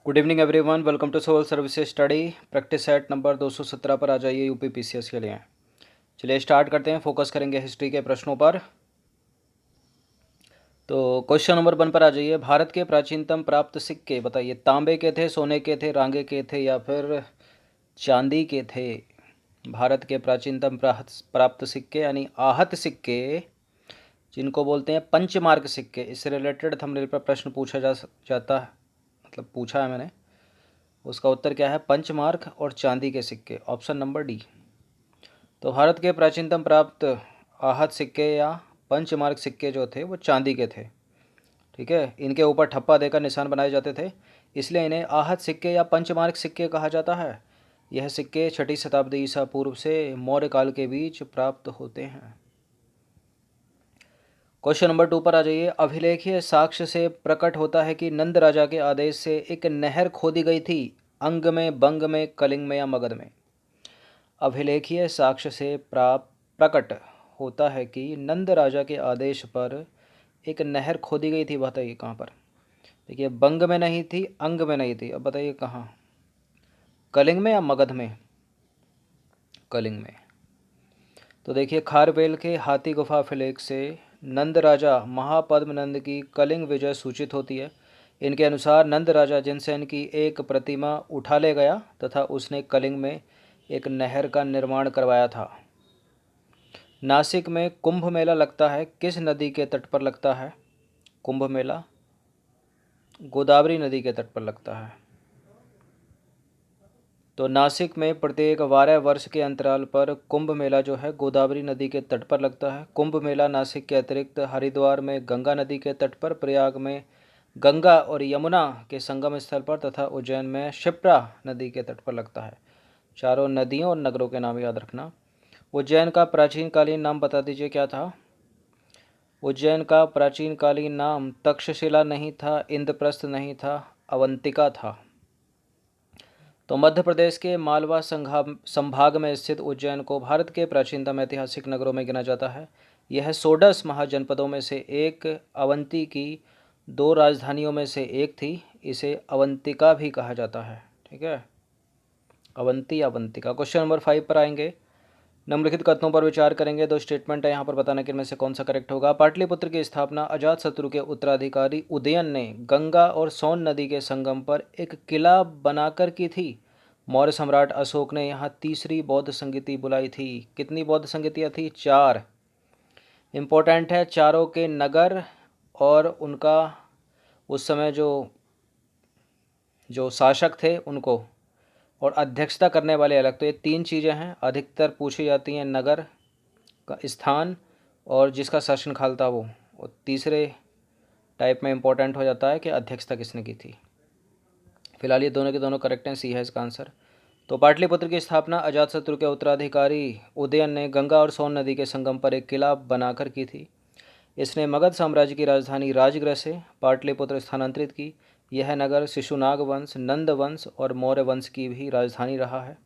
Good evening everyone, welcome to civil services study. Practice set number 217 पर आ जाइए UP PCS के लिए। चलिए स्टार्ट करते हैं। फोकस करेंगे हिस्ट्री के प्रश्नों पर। तो क्वेश्चन नंबर 1 पर आ जाइए। भारत के प्राचीनतम प्राप्त सिक्के बताइए। तांबे के थे, सोने के थे, रांगे के थे या फिर चांदी के थे। भारत के प्राचीनतम प्राप्त सिक्के यानी आहत सिक्के, जिनको बोलते हैं पंचमार्क सिक्के। इससे रिलेटेड थंबनेल पर प्रश्न पूछा जाता है, मतलब पूछा है मैंने। उसका उत्तर क्या है? पंचमार्क और चांदी के सिक्के, ऑप्शन नंबर डी। तो भारत के प्राचीनतम प्राप्त आहत सिक्के या पंचमार्क सिक्के जो थे वो चांदी के थे। ठीक है, इनके ऊपर ठप्पा देकर निशान बनाए जाते थे, इसलिए इन्हें आहत सिक्के या पंचमार्क सिक्के कहा जाता है। यह सिक्के 6ठी शताब्दी ईसा पूर्व से मौर्य काल के बीच प्राप्त होते हैं। क्वेश्चन नंबर 2 पर आ जाइए। अभिलेखीय साक्ष्य से प्रकट होता है कि नंद राजा के आदेश से एक नहर खोदी गई थी। अंग में, बंग में, कलिंग में या मगध में। अभिलेखीय साक्ष्य से प्रकट होता है कि नंद राजा के आदेश पर एक नहर खोदी गई थी। बताइए कहाँ पर? देखिए, बंग में नहीं थी, अंग में नहीं थी। अब बताइए कहाँ? कलिंग में या मगध में? कलिंग में। तो देखिए, खारवेल के हाथी गुफा अभिलेख से नंद राजा महापद्म नंद की कलिंग विजय सूचित होती है। इनके अनुसार नंद राजा जिनसेन की एक प्रतिमा उठा ले गया तथा उसने कलिंग में एक नहर का निर्माण करवाया था। नासिक में कुंभ मेला लगता है, किस नदी के तट पर लगता है? कुंभ मेला गोदावरी नदी के तट पर लगता है। तो नासिक में प्रत्येक 12 वर्ष के अंतराल पर कुंभ मेला जो है गोदावरी नदी के तट पर लगता है। कुंभ मेला नासिक के अतिरिक्त हरिद्वार में गंगा नदी के तट पर, प्रयाग में गंगा और यमुना के संगम स्थल पर तथा उज्जैन में क्षिप्रा नदी के तट पर लगता है। चारों नदियों और नगरों के नाम याद रखना। उज्जैन का प्राचीन कालीन नाम बता दीजिए क्या था? उज्जैन का प्राचीन कालीन नाम तक्षशिला नहीं था, इंद्रप्रस्थ नहीं था, अवंतिका था। तो मध्य प्रदेश के मालवा संभाग में स्थित उज्जैन को भारत के प्राचीनतम ऐतिहासिक नगरों में गिना जाता है। यह 16 महाजनपदों में से एक, अवंती की 2 राजधानियों में से एक थी। इसे अवंतिका भी कहा जाता है। ठीक है, अवंती, अवंतिका। क्वेश्चन नंबर 5 पर आएंगे। निम्नलिखित कथनों पर विचार करेंगे। 2 स्टेटमेंट है यहाँ पर, बताना कि इनमें से कौन सा करेक्ट होगा। पाटलिपुत्र की स्थापना अजातशत्रु के उत्तराधिकारी उदयन ने गंगा और सोन नदी के संगम पर एक किला बनाकर की थी। मौर्य सम्राट अशोक ने यहाँ तीसरी बौद्ध संगीति बुलाई थी। कितनी बौद्ध संगीतियाँ थी? 4। इम्पोर्टेंट है, चारों के नगर और उनका उस समय जो शासक थे उनको, और अध्यक्षता करने वाले अलग। तो ये 3 चीज़ें हैं अधिकतर पूछी जाती हैं, नगर का स्थान और जिसका शासनकाल था वो। और तीसरे टाइप में इम्पोर्टेंट हो जाता है कि अध्यक्षता किसने की थी। फिलहाल ये दोनों के दोनों करेक्ट हैं, सी है इसका आंसर। तो पाटलिपुत्र की स्थापना अजातशत्रु के उत्तराधिकारी उदयन ने गंगा और सोन नदी के संगम पर एक किला बनाकर की थी। इसने मगध साम्राज्य की राजधानी राजगृह से पाटलिपुत्र स्थानांतरित की। यह नगर शिशुनाग वंश, नंद वंश और मौर्य वंश की भी राजधानी रहा है।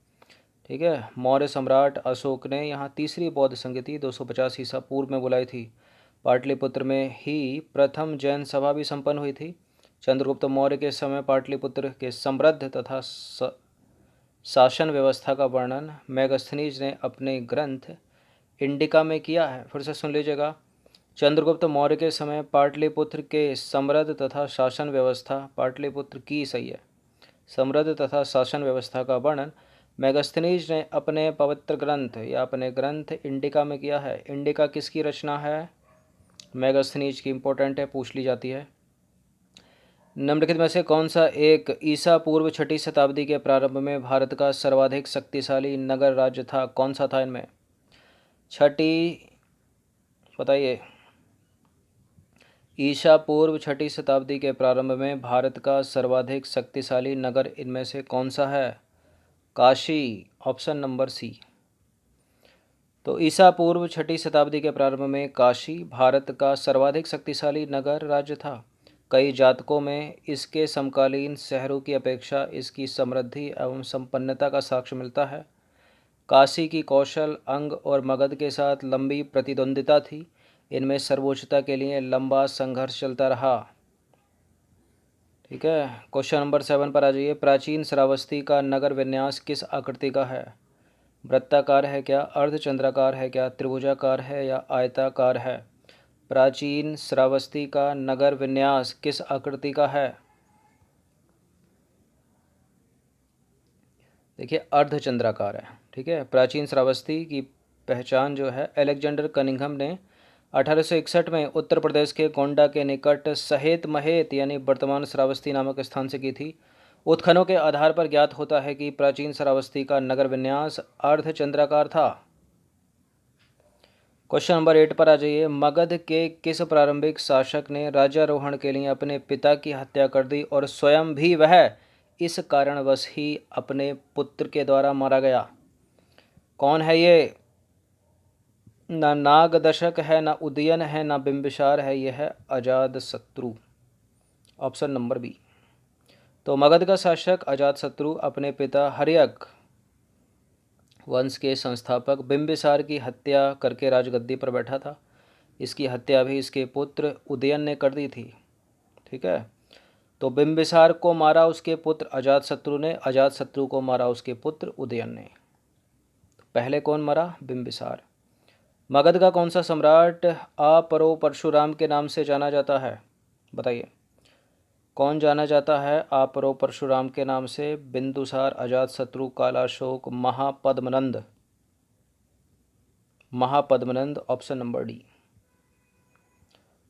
ठीक है, मौर्य सम्राट अशोक ने यहाँ तीसरी बौद्ध संगीति 250 ईसा पूर्व में बुलाई थी। पाटलिपुत्र में ही प्रथम जैन सभा भी संपन्न हुई थी। चंद्रगुप्त मौर्य के समय पाटलिपुत्र के समृद्ध तथा शासन व्यवस्था का वर्णन मेगस्थनीज ने अपने ग्रंथ इंडिका में किया है। फिर से सुन लीजिएगा। चंद्रगुप्त मौर्य के समय पाटलिपुत्र के समृद्ध तथा शासन व्यवस्था, पाटलिपुत्र की सही है, समृद्ध तथा शासन व्यवस्था का वर्णन मेगस्थनीज ने अपने पवित्र ग्रंथ या अपने ग्रंथ इंडिका में किया है। इंडिका किसकी रचना है? मेगस्थनीज की। इंपॉर्टेंट है, पूछ ली जाती है। निम्नलिखित में से कौन सा एक ईसा पूर्व 6ठी शताब्दी के प्रारंभ में भारत का सर्वाधिक शक्तिशाली नगर राज्य था? कौन सा था इनमें? 6ठी, बताइए। ईसा पूर्व 6ठी शताब्दी के प्रारंभ में भारत का सर्वाधिक शक्तिशाली नगर इनमें से कौन सा है? Kashi, option number C. तो ईसा पूर्व 6ठी शताब्दी के प्रारंभ में काशी भारत का सर्वाधिक शक्तिशाली नगर राज्य था। कई जातकों में इसके समकालीन शहरों की अपेक्षा इसकी समृद्धि एवं संपन्नता का साक्ष्य मिलता है। काशी की कौशल, अंग और मगध के साथ लंबी प्रतिद्वंदिता थी। इनमें सर्वोच्चता के लिए लंबा संघर्ष चलता रहा। ठीक है। क्वेश्चन नंबर 7 पर आ जाइए। प्राचीन श्रावस्ती का नगर विन्यास किस आकृति का है? वृत्ताकार है क्या, अर्धचंद्राकार है क्या, त्रिभुजाकार है या आयताकार है? प्राचीन श्रावस्ती का नगर विन्यास किस आकृति का है? देखिए अर्धचंद्राकार है। ठीक है। प्राचीन श्रावस्ती की पहचान जो है अलेक्जेंडर कनिंघम ने 1861 में उत्तर प्रदेश के गोंडा के निकट सहेत महेत यानी वर्तमान श्रावस्ती नामक स्थान से की थी। उत्खनों के आधार पर ज्ञात होता है कि प्राचीन श्रावस्ती का नगर विन्यास अर्धचंद्राकार था। क्वेश्चन नंबर 8 पर आ जाइए। मगध के किस प्रारंभिक शासक ने राज्यारोहण के लिए अपने पिता की हत्या कर दी और स्वयं भी वह इस कारणवश ही अपने पुत्र के द्वारा मारा गया? कौन है ये? ना नागदशक है, ना उदयन है, ना बिंबिसार है, यह है अजातशत्रु। Option number B. तो मगध का शासक अजातशत्रु अपने पिता हर्यक वंश के संस्थापक बिंबिसार की हत्या करके राजगद्दी पर बैठा था। इसकी हत्या भी इसके पुत्र उदयन ने कर दी थी। ठीक है। तो बिंबिसार को मारा उसके पुत्र अजातशत्रु ने, अजातशत्रु को मारा उसके पुत्र उदयन ने। पहले कौन मरा? बिंबिसार। मगध का कौन सा सम्राट अपरो परशुराम के नाम से जाना जाता है? बताइए कौन जाना जाता है अपरो परशुराम के नाम से? Bindusara, Ajatashatru, Kalashoka, Mahapadmananda. Mahapadmananda option number D.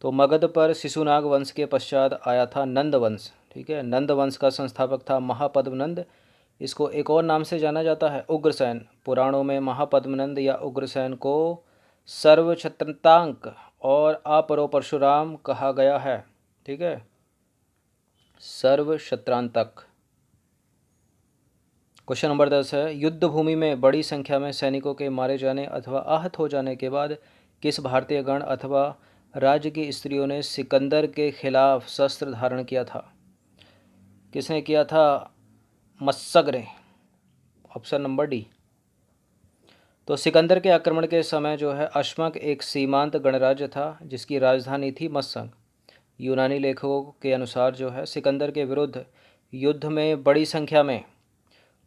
तो मगध पर शिशुनाग वंश के पश्चात आया था नंद वंश। ठीक है। नंद वंश का संस्थापक था महापद्मनंद। इसको एक और नाम से जाना जाता है उग्रसेन। पुराणों में महापद्मनंद या उग्रसेन को सर्वक्षत्रांक और अपरो परशुराम कहा गया है। ठीक है। सर्वक्षत्रांतक। क्वेश्चन नंबर 10 है। युद्ध भूमि में बड़ी संख्या में सैनिकों के मारे जाने अथवा आहत हो जाने के बाद किस भारतीय गण अथवा राज्य की स्त्रियों ने सिकंदर के खिलाफ शस्त्र धारण किया था? किसने किया था? मत्सग ने। Option number D. तो सिकंदर के आक्रमण के समय जो है अश्मक एक सीमांत गणराज्य था जिसकी राजधानी थी मत्सग। यूनानी लेखकों के अनुसार जो है सिकंदर के विरुद्ध युद्ध में बड़ी संख्या में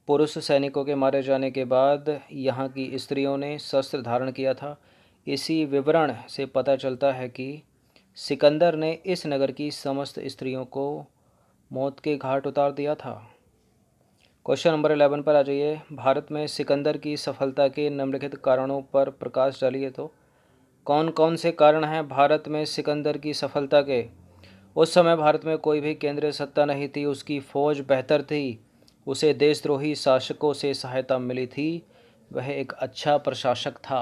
पुरुष सैनिकों के मारे जाने के बाद यहाँ की स्त्रियों ने शस्त्र धारण किया था। इसी विवरण से पता चलता है कि सिकंदर ने इस नगर की समस्त स्त्रियों को मौत के घाट उतार दिया था। क्वेश्चन नंबर 11 पर आ जाइए। भारत में सिकंदर की सफलता के निम्नलिखित कारणों पर प्रकाश डालिए। तो कौन कौन से कारण हैं भारत में सिकंदर की सफलता के? उस समय भारत में कोई भी केंद्रीय सत्ता नहीं थी, उसकी फौज बेहतर थी, उसे देशद्रोही शासकों से सहायता मिली थी, वह एक अच्छा प्रशासक था।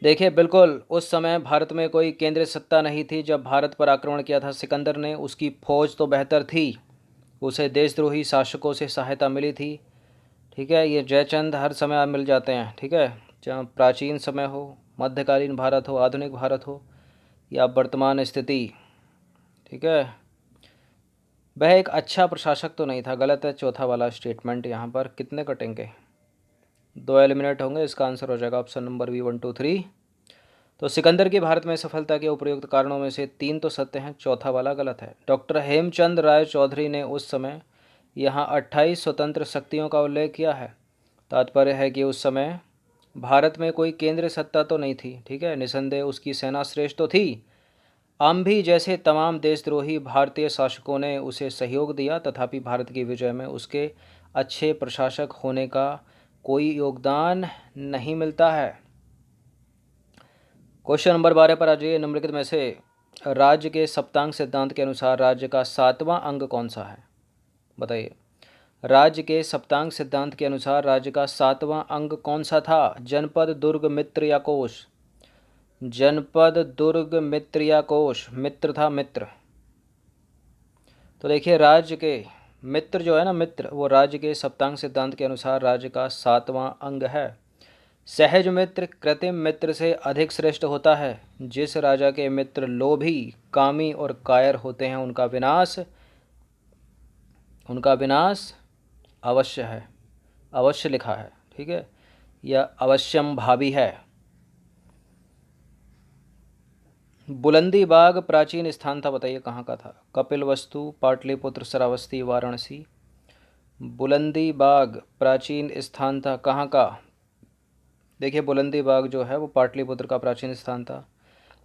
देखिए बिल्कुल उस समय भारत में कोई केंद्रीय सत्ता नहीं थी जब भारत पर आक्रमण किया था सिकंदर ने। उसकी फौज तो बेहतर थी, उसे देशद्रोही शासकों से सहायता मिली थी। ठीक है। ये जयचंद हर समय मिल जाते हैं। ठीक है। चाहे प्राचीन समय हो, मध्यकालीन भारत हो, आधुनिक भारत हो या वर्तमान स्थिति। ठीक है। वह एक अच्छा प्रशासक तो नहीं था। गलत है चौथा वाला स्टेटमेंट। यहाँ पर कितने कटेंगे? 2 एलिमिनेट होंगे। इसका आंसर हो जाएगा ऑप्शन नंबर बी 1 2 3। तो सिकंदर की भारत में सफलता के उपयुक्त कारणों में से 3 तो सत्य हैं, चौथा वाला गलत है। डॉक्टर हेमचंद राय चौधरी ने उस समय यहाँ 28 स्वतंत्र शक्तियों का उल्लेख किया है। तात्पर्य है कि उस समय भारत में कोई केंद्रीय सत्ता तो नहीं थी। ठीक है। निसंदेह उसकी सेना श्रेष्ठ तो थी। आम्भी जैसे तमाम देशद्रोही भारतीय शासकों ने उसे सहयोग दिया, तथापि भारत की विजय में उसके अच्छे प्रशासक होने का कोई योगदान नहीं मिलता है। क्वेश्चन नंबर 12 पर आ जाइए। निम्नलिखित में से राज्य के सप्तांग सिद्धांत के अनुसार राज्य का 7वां अंग कौन सा है? बताइए राज्य के सप्तांग सिद्धांत के अनुसार राज्य का 7वां अंग कौन सा था? जनपद, दुर्ग, मित्र या कोश? जनपद, दुर्ग, मित्र या कोश? मित्र था, मित्र। तो देखिए राज्य के मित्र जो है ना, मित्र, वो राज्य के सप्तांग सिद्धांत के अनुसार राज्य का 7वां अंग है। सहज मित्र कृत्रिम मित्र से अधिक श्रेष्ठ होता है। जिस राजा के मित्र लोभी, कामी और कायर होते हैं उनका विनाश अवश्य है। अवश्य लिखा है। ठीक है। यह अवश्यम भावी है। बुलंदी बाग प्राचीन स्थान था, बताइए कहाँ का था? कपिल वस्तु, पाटलिपुत्र, श्रावस्ती, वाराणसी। बुलंदी बाग प्राचीन स्थान था कहाँ का? देखिए बुलंदी बाग जो है वो पाटलिपुत्र का प्राचीन स्थान था।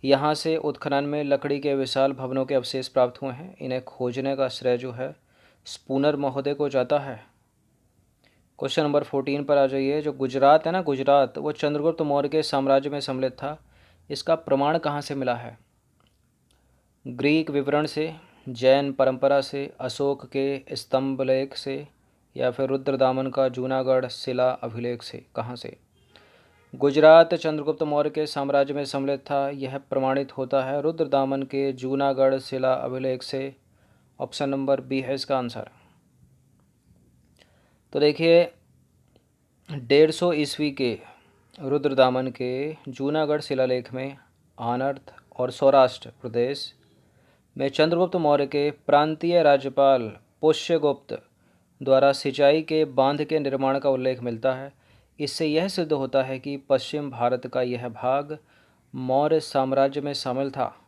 यहाँ से उत्खनन में लकड़ी के विशाल भवनों के अवशेष प्राप्त हुए हैं। इन्हें खोजने का श्रेय जो है स्पूनर महोदय को जाता है। क्वेश्चन नंबर 14 पर आ जाइए। जो गुजरात है ना, गुजरात, वो चंद्रगुप्त मौर्य के साम्राज्य में सम्मिलित था। इसका प्रमाण कहाँ से मिला है? ग्रीक विवरण से, जैन परंपरा से, अशोक के स्तंभलेख से, या फिर रुद्रदामन का जूनागढ़ शिला अभिलेख से? कहाँ से? गुजरात चंद्रगुप्त मौर्य के साम्राज्य में सम्मिलित था, यह प्रमाणित होता है रुद्रदामन के जूनागढ़ शिला अभिलेख से। ऑप्शन नंबर बी है इसका आंसर। तो देखिए 150 ईस्वी के रुद्रदामन के जूनागढ़ शिलालेख में आनर्थ और सौराष्ट्र प्रदेश में चंद्रगुप्त मौर्य के प्रांतीय राज्यपाल पुष्यगुप्त द्वारा सिंचाई के बांध के निर्माण का उल्लेख मिलता है। इससे यह सिद्ध होता है कि पश्चिम भारत का यह भाग मौर्य साम्राज्य में शामिल था।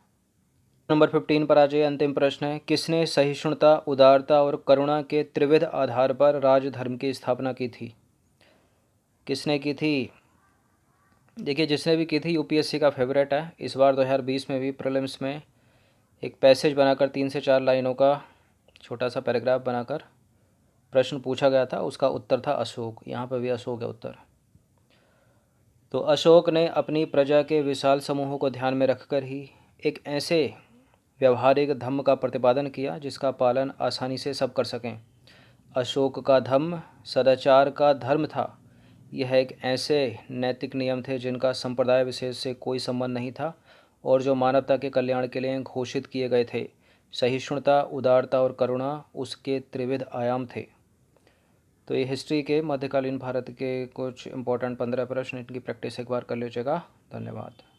नंबर 15 पर आ जाइए। अंतिम प्रश्न है, किसने सहिष्णुता, उदारता और करुणा के त्रिविध आधार पर राजधर्म की स्थापना की थी? किसने की थी? देखिए जिसने भी की थी यूपीएससी का फेवरेट है। इस बार 2020 में भी प्रीलिम्स में एक पैसेज बनाकर 3 से 4 लाइनों का छोटा सा पैराग्राफ बनाकर प्रश्न पूछा गया था। उसका उत्तर था अशोक। यहाँ पर भी अशोक है उत्तर। तो अशोक ने अपनी प्रजा के विशाल समूहों को ध्यान में रखकर ही एक ऐसे व्यवहारिक धम्म का प्रतिपादन किया जिसका पालन आसानी से सब कर सकें। अशोक का धम्म सदाचार का धर्म था। यह एक ऐसे नैतिक नियम थे जिनका संप्रदाय विशेष से कोई संबंध नहीं था और जो मानवता के कल्याण के लिए घोषित किए गए थे। सहिष्णुता, उदारता और करुणा उसके त्रिविध आयाम थे। तो ये हिस्ट्री के मध्यकालीन भारत के कुछ इंपॉर्टेंट 15 प्रश्न, इनकी प्रैक्टिस एक बार कर लीजिएगा। धन्यवाद।